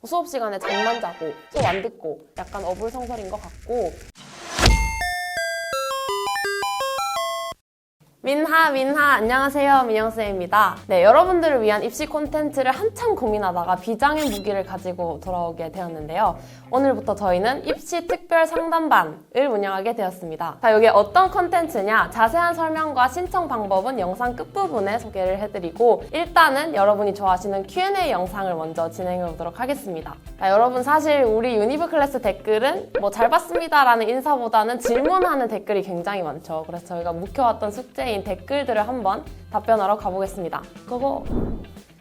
수업 시간에 잠만 자고 수업 안 듣고 약간 어불성설인 것 같고. 민하 안녕하세요, 민영쌤입니다. 네, 여러분들을 위한 입시 콘텐츠를 한참 고민하다가 비장의 무기를 가지고 돌아오게 되었는데요. 오늘부터 저희는 입시 특별 상담반을 운영하게 되었습니다. 자, 이게 어떤 콘텐츠냐, 자세한 설명과 신청 방법은 영상 끝부분에 소개를 해드리고, 일단은 여러분이 좋아하시는 Q&A 영상을 먼저 진행해 보도록 하겠습니다. 자, 여러분 사실 우리 유니브 클래스 댓글은 뭐 잘 봤습니다 라는 인사보다는 질문하는 댓글이 굉장히 많죠. 그래서 저희가 묵혀왔던 숙제인 댓글들을 한번 답변하러 가보겠습니다. 그거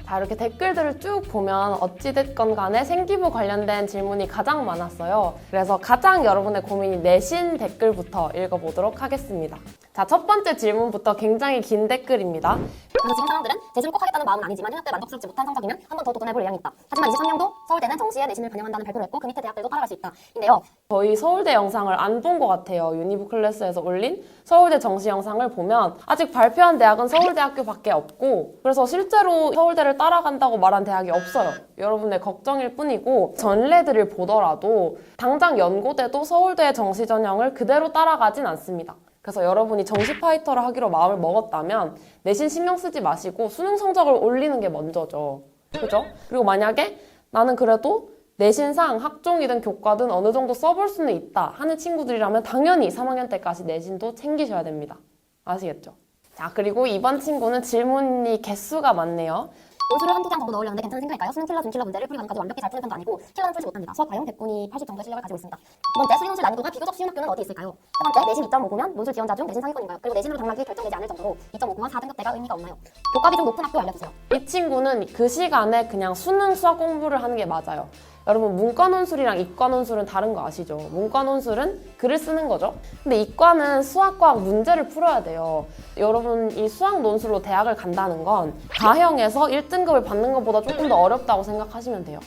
자, 이렇게 댓글들을 쭉 보면 어찌됐건 간에 생기부 관련된 질문이 가장 많았어요. 그래서 가장 여러분의 고민이 내신 댓글부터 읽어보도록 하겠습니다. 자, 첫 번째 질문부터 굉장히 긴 댓글입니다. 그래서 지금 상황들은 재수를 꼭 하겠다는 마음은 아니지만 현역 때 만족스럽지 못한 성적이면 한 번 더 도전해볼 의향이 있다. 하지만 23년도 서울대는 정시에 내신을 반영한다는 발표를 했고 그 밑에 대학들도 따라갈 수 있다. 인데요. 저희 서울대 영상을 안 본 것 같아요. 유니브 클래스에서 올린 서울대 정시 영상을 보면 아직 발표한 대학은 서울대학교밖에 없고, 그래서 실제로 서울대를 따라간다고 말한 대학이 없어요. 여러분의 걱정일 뿐이고, 전례들을 보더라도 당장 연고대도 서울대의 정시 전형을 그대로 따라가진 않습니다. 그래서 여러분이 정시 파이터를 하기로 마음을 먹었다면 내신 신경 쓰지 마시고 수능 성적을 올리는 게 먼저죠. 그죠? 그리고 만약에 나는 그래도 내신상 학종이든 교과든 어느 정도 써볼 수는 있다 하는 친구들이라면 당연히 3학년 때까지 내신도 챙기셔야 됩니다. 아시겠죠? 자, 그리고 이번 친구는 질문이 개수가 많네요. 논술을 한두 장 정도 넣으려는데 괜찮은 생각일까요? 수능 킬러, 준킬러 문제를 풀이 가능까지 완벽히 잘 푸는 편도 아니고 킬러는 풀지 못합니다. 수학 과형 대꾼이 80 정도의 실력을 가지고 있습니다. 두 번째, 수리논술 난이도가 비교적 쉬운 학교는 어디 있을까요? 세 번째, 내신 2.59면 논술 지원자 중 내신 상위권인가요? 그리고 내신으로 당락이 결정되지 않을 정도로 2.59가 4등급대가 의미가 없나요? 교과 비중 높은 학교 알려주세요. 이 친구는 그 시간에 그냥 수능 수학 공부를 하는 게 맞아요. 여러분, 문과 논술이랑 이과 논술은 다른 거 아시죠? 문과 논술은 글을 쓰는 거죠. 근데 이과는 수학과학 문제를 풀어야 돼요. 여러분, 이 수학 논술로 대학을 간다는 건 가형에서 1등급을 받는 것보다 조금 더 어렵다고 생각하시면 돼요.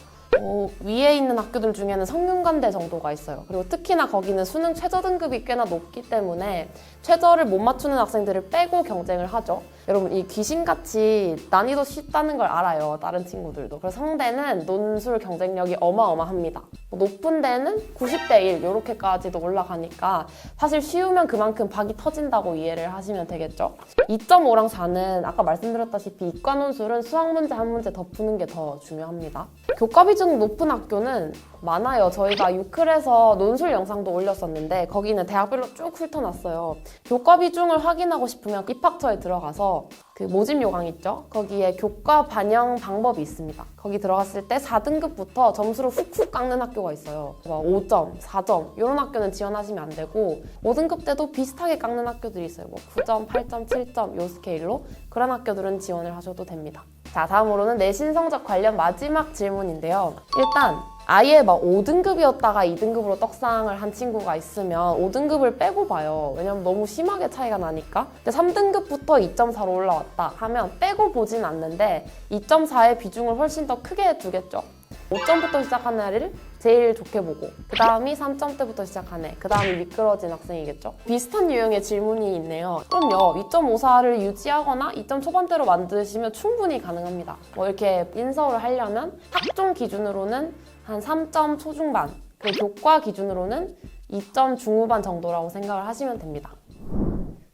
위에 있는 학교들 중에는 성균관대 정도가 있어요. 그리고 특히나 거기는 수능 최저 등급이 꽤나 높기 때문에 최저를 못 맞추는 학생들을 빼고 경쟁을 하죠. 여러분, 이 귀신같이 난이도 쉽다는 걸 알아요, 다른 친구들도. 그래서 성대는 논술 경쟁력이 어마어마합니다. 높은 데는 90대 1 이렇게까지도 올라가니까 사실 쉬우면 그만큼 박이 터진다고 이해를 하시면 되겠죠. 2.5랑 4는 아까 말씀드렸다시피 이과 논술은 수학 문제 한 문제 더 푸는 게 더 중요합니다. 교과 비중 높은 학교는 많아요. 저희가 유클에서 논술 영상도 올렸었는데 거기는 대학별로 쭉 훑어놨어요. 교과 비중을 확인하고 싶으면 입학처에 들어가서 그 모집 요강 있죠? 거기에 교과 반영 방법이 있습니다. 거기 들어갔을 때 4등급부터 점수를 훅훅 깎는 학교가 있어요. 5점, 4점 이런 학교는 지원하시면 안 되고 5등급 때도 비슷하게 깎는 학교들이 있어요. 9점, 8점, 7점 이 스케일로 그런 학교들은 지원을 하셔도 됩니다. 자, 다음으로는 내신 성적 관련 마지막 질문인데요. 일단 아예 막 5등급이었다가 2등급으로 떡상을 한 친구가 있으면 5등급을 빼고 봐요. 왜냐면 너무 심하게 차이가 나니까. 근데 3등급부터 2.4로 올라왔다 하면 빼고 보진 않는데 2.4의 비중을 훨씬 더 크게 두겠죠. 5점부터 시작하는 애를 제일 좋게 보고 그 다음이 3점대부터 시작하네, 그 다음이 미끄러진 학생이겠죠. 비슷한 유형의 질문이 있네요. 그럼요, 2.54를 유지하거나 2점 초반대로 만드시면 충분히 가능합니다. 뭐 이렇게 인서울을 하려면 학종 기준으로는 한 3점 초중반, 그리고 교과 기준으로는 2점 중후반 정도라고 생각을 하시면 됩니다.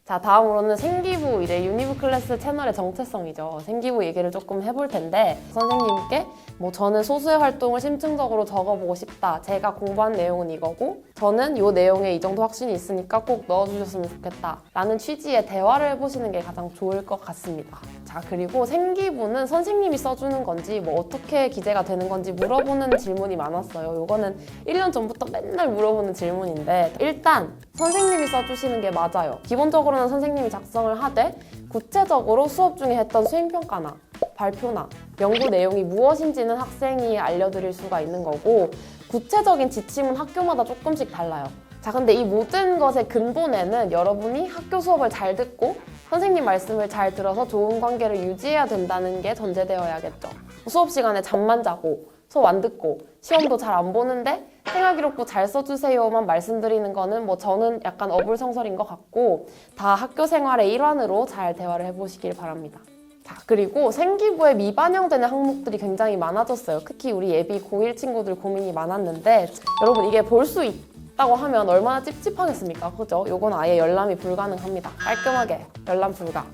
자, 다음으로는 생기부, 이제 유니브 클래스 채널의 정체성이죠. 생기부 얘기를 조금 해볼 텐데 선생님께 저는 소수의 활동을 심층적으로 적어보고 싶다. 제가 공부한 내용은 이거고 저는 이 내용에 이 정도 확신이 있으니까 꼭 넣어주셨으면 좋겠다 라는 취지의 대화를 해보시는 게 가장 좋을 것 같습니다. 자, 그리고 생기부는 선생님이 써주는 건지 어떻게 기재가 되는 건지 물어보는 질문이 많았어요. 이거는 1년 전부터 맨날 물어보는 질문인데 일단 선생님이 써주시는 게 맞아요. 기본적으로는 선생님이 작성을 하되 구체적으로 수업 중에 했던 수행평가나 발표나 연구 내용이 무엇인지는 학생이 알려드릴 수가 있는 거고 구체적인 지침은 학교마다 조금씩 달라요. 자, 근데 이 모든 것의 근본에는 여러분이 학교 수업을 잘 듣고 선생님 말씀을 잘 들어서 좋은 관계를 유지해야 된다는 게 전제되어야겠죠. 수업 시간에 잠만 자고 수업 안 듣고 시험도 잘 안 보는데 생활기록부 잘 써주세요만 말씀드리는 거는 저는 약간 어불성설인 것 같고 다 학교 생활의 일환으로 잘 대화를 해보시길 바랍니다. 자, 그리고 생기부에 미반영되는 항목들이 굉장히 많아졌어요. 특히 우리 예비 고1 친구들 고민이 많았는데 여러분 이게 볼 수 있다고 하면 얼마나 찝찝하겠습니까? 그죠? 요건 아예 열람이 불가능합니다. 깔끔하게 열람 불가.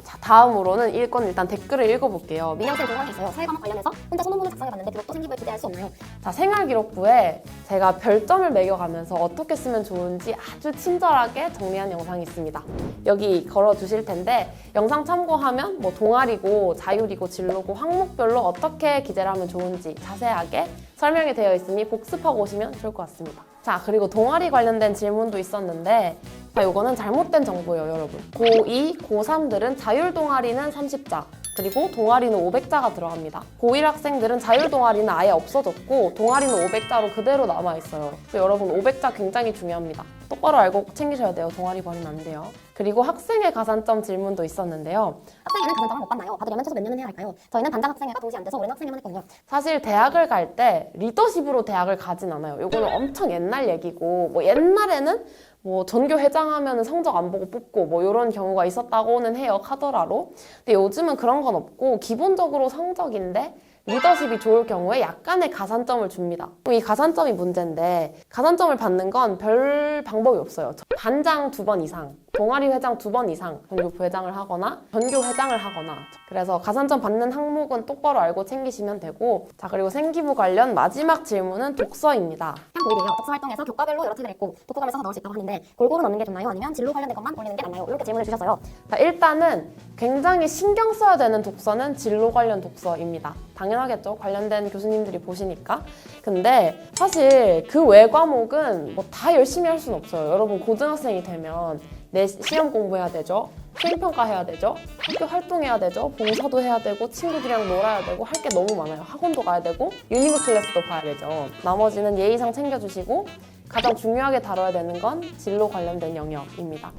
자, 다음으로는 일단 댓글을 읽어볼게요. 민영쌤 궁금한 게 있어요. 사회과목 관련해서 혼자 소논문을 작성해봤는데 그것도 생기부에 기재할 수 없나요? 자, 생활기록부에 제가 별점을 매겨가면서 어떻게 쓰면 좋은지 아주 친절하게 정리한 영상이 있습니다. 여기 걸어주실 텐데 영상 참고하면 뭐 동아리고 자율이고 진로고 항목별로 어떻게 기재를 하면 좋은지 자세하게 설명이 되어 있으니 복습하고 오시면 좋을 것 같습니다. 자, 그리고 동아리 관련된 질문도 있었는데 이거는 잘못된 정보예요, 여러분. 고2, 고3들은 자율동아리는 30자, 그리고 동아리는 500자가 들어갑니다. 고1 학생들은 자율동아리는 아예 없어졌고 동아리는 500자로 그대로 남아있어요. 그래서 여러분 500자 굉장히 중요합니다. 똑바로 알고 챙기셔야 돼요. 동아리 버리면 안 돼요. 그리고 학생의 가산점 질문도 있었는데요. 학생회는 가산점을 못 받나요? 받으려면 최소 몇 년은 해야 할까요? 저희는 반장 학생회가 동시 안 돼서 올해는 학생회만 했거든요. 사실 대학을 갈 때 리더십으로 대학을 가진 않아요. 이거는 엄청 옛날 얘기고 뭐 옛날에는 뭐 전교 회장하면 성적 안 보고 뽑고 뭐 이런 경우가 있었다고는 해요. 카더라로. 근데 요즘은 그런 건 없고 기본적으로 성적인데 리더십이 좋을 경우에 약간의 가산점을 줍니다. 이 가산점이 문제인데 가산점을 받는 건 별 방법이 없어요. 반장 2번 이상, 동아리 회장 2번 이상 전교 부회장을 하거나 전교 회장을 하거나. 그래서 가산점 받는 항목은 똑바로 알고 챙기시면 되고, 자, 그리고 생기부 관련 마지막 질문은 독서입니다. 고1이에요. 독서 활동에서 교과별로 여러 책을 읽고 독후감을 써서 넣을 수 있다고 하는데 골고루 넣는 게 좋나요? 아니면 진로 관련된 것만 올리는 게 낫나요? 이렇게 질문을 주셨어요. 자, 일단은 굉장히 신경 써야 되는 독서는 진로 관련 독서입니다. 당연하겠죠. 관련된 교수님들이 보시니까. 근데 사실 그 외 과목은 뭐 다 열심히 할 수는 없어요. 여러분 고등학생이 되면 내 시험 공부해야 되죠. 수행평가 해야 되죠. 학교 활동해야 되죠. 봉사도 해야 되고 친구들이랑 놀아야 되고 할 게 너무 많아요. 학원도 가야 되고 유니브 클래스도 봐야 되죠. 나머지는 예의상 챙겨주시고 가장 중요하게 다뤄야 되는 건 진로 관련된 영역입니다.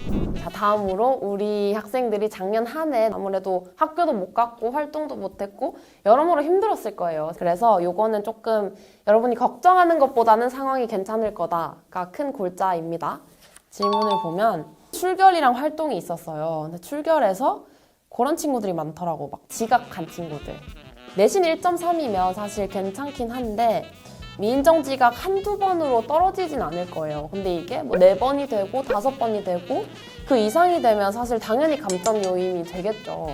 자, 다음으로 우리 학생들이 작년 한 해 아무래도 학교도 못 갔고 활동도 못 했고 여러모로 힘들었을 거예요. 그래서 요거는 조금 여러분이 걱정하는 것보다는 상황이 괜찮을 거다가 큰 골자입니다. 질문을 보면 출결이랑 활동이 있었어요. 근데 출결에서 그런 친구들이 많더라고. 막 지각 간 친구들. 내신 1.3이면 사실 괜찮긴 한데 미인정 지각 한두 번으로 떨어지진 않을 거예요. 근데 이게 뭐 4번이 되고 5번이 되고 그 이상이 되면 사실 당연히 감점 요인이 되겠죠.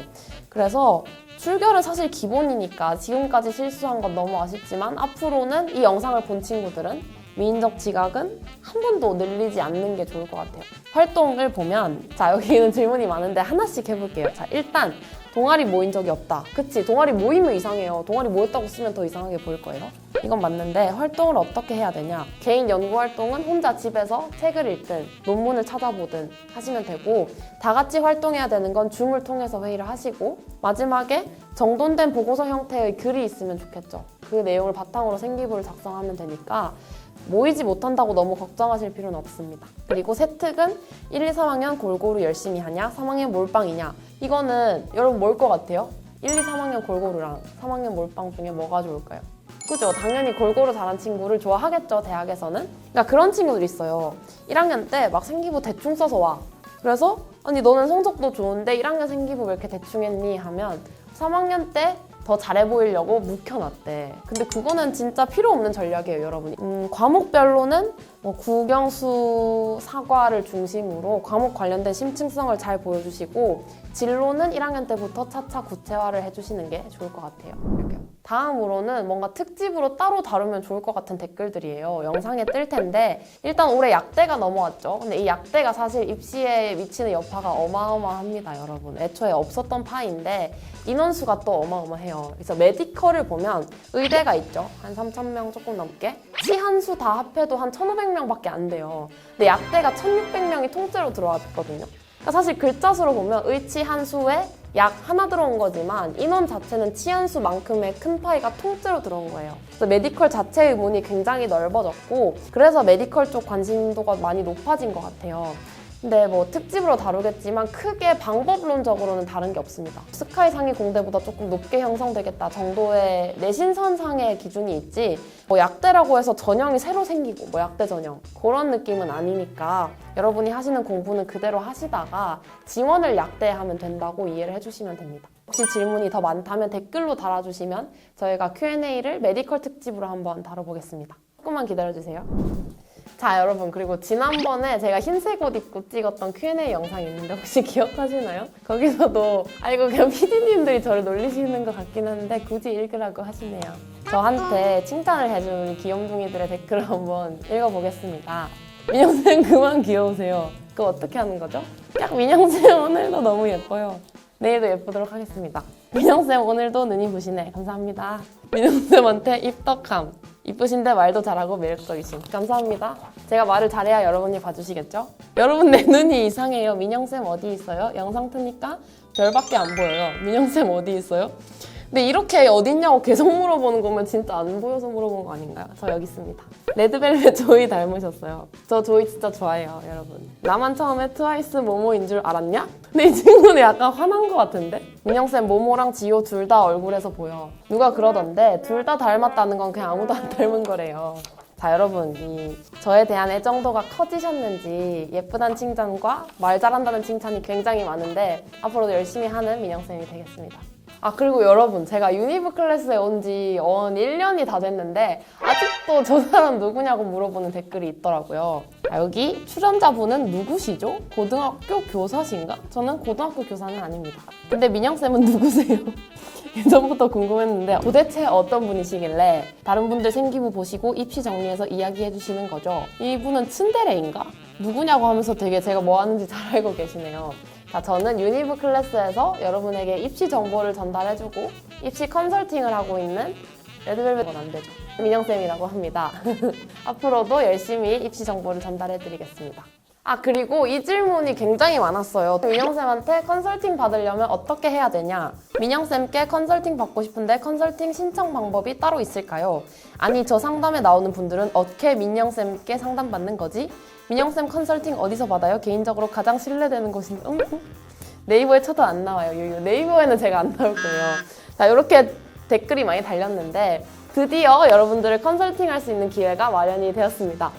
그래서 출결은 사실 기본이니까 지금까지 실수한 건 너무 아쉽지만 앞으로는 이 영상을 본 친구들은 미인적 지각은 한 번도 늘리지 않는 게 좋을 것 같아요. 활동을 보면 자, 여기는 질문이 많은데 하나씩 해볼게요. 자, 일단 동아리 모인 적이 없다. 그치? 동아리 모이면 이상해요. 동아리 모였다고 쓰면 더 이상하게 보일 거예요. 이건 맞는데 활동을 어떻게 해야 되냐? 개인 연구 활동은 혼자 집에서 책을 읽든 논문을 찾아보든 하시면 되고, 다 같이 활동해야 되는 건 줌을 통해서 회의를 하시고, 마지막에 정돈된 보고서 형태의 글이 있으면 좋겠죠. 그 내용을 바탕으로 생기부를 작성하면 되니까 모이지 못한다고 너무 걱정하실 필요는 없습니다. 그리고 세특은 1, 2, 3학년 골고루 열심히 하냐, 3학년 몰빵이냐. 이거는 여러분 뭘 것 같아요? 1, 2, 3학년 골고루랑 3학년 몰빵 중에 뭐가 좋을까요? 그죠? 당연히 골고루 잘한 친구를 좋아하겠죠, 대학에서는. 그러니까 그런 친구들 있어요. 1학년 때 막 생기부 대충 써서 와. 그래서 아니 너는 성적도 좋은데 1학년 생기부 왜 이렇게 대충 했니? 하면 3학년 때 더 잘해 보이려고 묵혀놨대. 근데 그거는 진짜 필요 없는 전략이에요, 여러분. 과목별로는 뭐 국영수, 사과를 중심으로 과목 관련된 심층성을 잘 보여주시고 진로는 1학년 때부터 차차 구체화를 해주시는 게 좋을 것 같아요. 이렇게요. 다음으로는 뭔가 특집으로 따로 다루면 좋을 것 같은 댓글들이에요. 영상에 뜰 텐데 일단 올해 약대가 넘어왔죠. 근데 이 약대가 사실 입시에 미치는 여파가 어마어마합니다, 여러분. 애초에 없었던 파인데 인원수가 또 어마어마해요. 그래서 메디컬을 보면 의대가 있죠. 한 3,000명 조금 넘게. 치한수 다 합해도 한 1,500명밖에 안 돼요. 근데 약대가 1,600명이 통째로 들어왔거든요. 그러니까 사실 글자 수로 보면 의치 한 수에 약 하나 들어온 거지만 인원 자체는 치안수만큼의 큰 파이가 통째로 들어온 거예요. 그래서 메디컬 자체의 문이 굉장히 넓어졌고 그래서 메디컬 쪽 관심도가 많이 높아진 것 같아요. 근데 뭐 특집으로 다루겠지만 크게 방법론적으로는 다른 게 없습니다. 스카이 상위 공대보다 조금 높게 형성되겠다 정도의 내신선상의 기준이 있지 뭐 약대라고 해서 전형이 새로 생기고 뭐 약대 전형 그런 느낌은 아니니까 여러분이 하시는 공부는 그대로 하시다가 지원을 약대하면 된다고 이해를 해주시면 됩니다. 혹시 질문이 더 많다면 댓글로 달아주시면 저희가 Q&A를 메디컬 특집으로 한번 다뤄보겠습니다. 조금만 기다려주세요. 자 여러분, 그리고 지난번에 제가 흰색 옷 입고 찍었던 Q&A 영상이 있는데 혹시 기억하시나요? 거기서도 이거 그냥 PD님들이 저를 놀리시는 것 같긴 한데 굳이 읽으라고 하시네요. 저한테 칭찬을 해준 우리 귀염둥이들의 댓글을 한번 읽어보겠습니다. 민영쌤 그만 귀여우세요. 그거 어떻게 하는 거죠? 딱 민영쌤 오늘도 너무 예뻐요. 내일도 예쁘도록 하겠습니다. 민영쌤 오늘도 눈이 부시네. 감사합니다. 민영쌤한테 입덕함. 이쁘신데 말도 잘하고 매력적이신. 감사합니다. 제가 말을 잘해야 여러분이 봐주시겠죠? 여러분 내 눈이 이상해요. 민영쌤 어디 있어요? 영상 트니까 별밖에 안 보여요. 민영쌤 어디 있어요? 근데 이렇게 어딨냐고 계속 물어보는 거면 진짜 안 보여서 물어본 거 아닌가요? 저 여기 있습니다. 레드벨벳 조이 닮으셨어요. 저 조이 진짜 좋아해요, 여러분. 나만 처음에 트와이스 모모인 줄 알았냐? 근데 이 친구는 약간 화난 거 같은데? 민영쌤 모모랑 지효 둘 다 얼굴에서 보여. 누가 그러던데 둘 다 닮았다는 건 그냥 아무도 안 닮은 거래요. 자 여러분, 저에 대한 애정도가 커지셨는지 예쁘다는 칭찬과 말 잘한다는 칭찬이 굉장히 많은데 앞으로도 열심히 하는 민영쌤이 되겠습니다. 그리고 여러분, 제가 유니브 클래스에 온 지 1년이 다 됐는데 아직도 저 사람 누구냐고 물어보는 댓글이 있더라고요. 여기 출연자분은 누구시죠? 고등학교 교사신가? 저는 고등학교 교사는 아닙니다. 근데 민영쌤은 누구세요? 예전부터 궁금했는데 도대체 어떤 분이시길래 다른 분들 생기부 보시고 입시 정리해서 이야기해 주시는 거죠? 이분은 츤데레인가? 누구냐고 하면서 되게 제가 뭐 하는지 잘 알고 계시네요. 자, 저는 유니브 클래스에서 여러분에게 입시 정보를 전달해주고 입시 컨설팅을 하고 있는 레드벨벳은 안 되죠. 민영쌤이라고 합니다. 앞으로도 열심히 입시 정보를 전달해드리겠습니다. 그리고 이 질문이 굉장히 많았어요. 민영쌤한테 컨설팅 받으려면 어떻게 해야 되냐? 민영쌤께 컨설팅 받고 싶은데 컨설팅 신청 방법이 따로 있을까요? 아니, 저 상담에 나오는 분들은 어떻게 민영쌤께 상담받는 거지? 민영쌤 컨설팅 어디서 받아요? 개인적으로 가장 신뢰되는 곳인 네이버에 쳐도 안 나와요. 네이버에는 제가 안 나올 거예요. 자, 이렇게 댓글이 많이 달렸는데 드디어 여러분들을 컨설팅할 수 있는 기회가 마련이 되었습니다.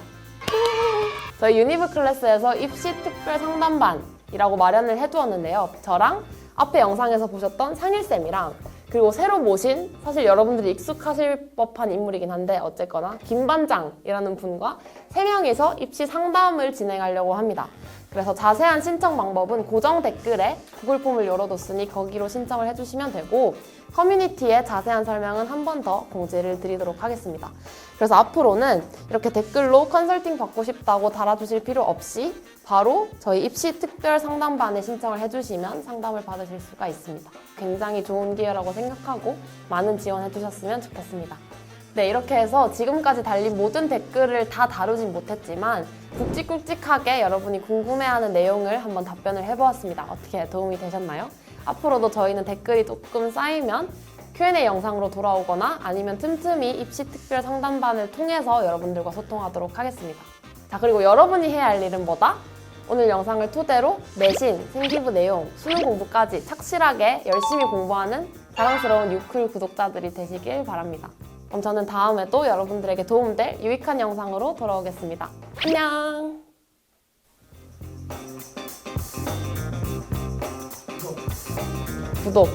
저희 유니브 클래스에서 입시 특별 상담반이라고 마련을 해두었는데요. 저랑 앞에 영상에서 보셨던 상일쌤이랑 그리고 새로 모신, 사실 여러분들이 익숙하실 법한 인물이긴 한데 어쨌거나 김반장이라는 분과 3명이서 입시 상담을 진행하려고 합니다. 그래서 자세한 신청 방법은 고정 댓글에 구글 폼을 열어뒀으니 거기로 신청을 해주시면 되고 커뮤니티에 자세한 설명은 한 번 더 공지를 드리도록 하겠습니다. 그래서 앞으로는 이렇게 댓글로 컨설팅 받고 싶다고 달아주실 필요 없이 바로 저희 입시 특별 상담반에 신청을 해주시면 상담을 받으실 수가 있습니다. 굉장히 좋은 기회라고 생각하고 많은 지원해 주셨으면 좋겠습니다. 네, 이렇게 해서 지금까지 달린 모든 댓글을 다 다루진 못했지만 굵직굵직하게 여러분이 궁금해하는 내용을 한번 답변을 해보았습니다. 어떻게 도움이 되셨나요? 앞으로도 저희는 댓글이 조금 쌓이면 Q&A 영상으로 돌아오거나 아니면 틈틈이 입시 특별 상담반을 통해서 여러분들과 소통하도록 하겠습니다. 자, 그리고 여러분이 해야 할 일은 뭐다? 오늘 영상을 토대로 내신, 생기부 내용, 수능 공부까지 착실하게 열심히 공부하는 자랑스러운 유클 구독자들이 되시길 바랍니다. 그럼 저는 다음에 또 여러분들에게 도움될 유익한 영상으로 돌아오겠습니다. 안녕! 구독.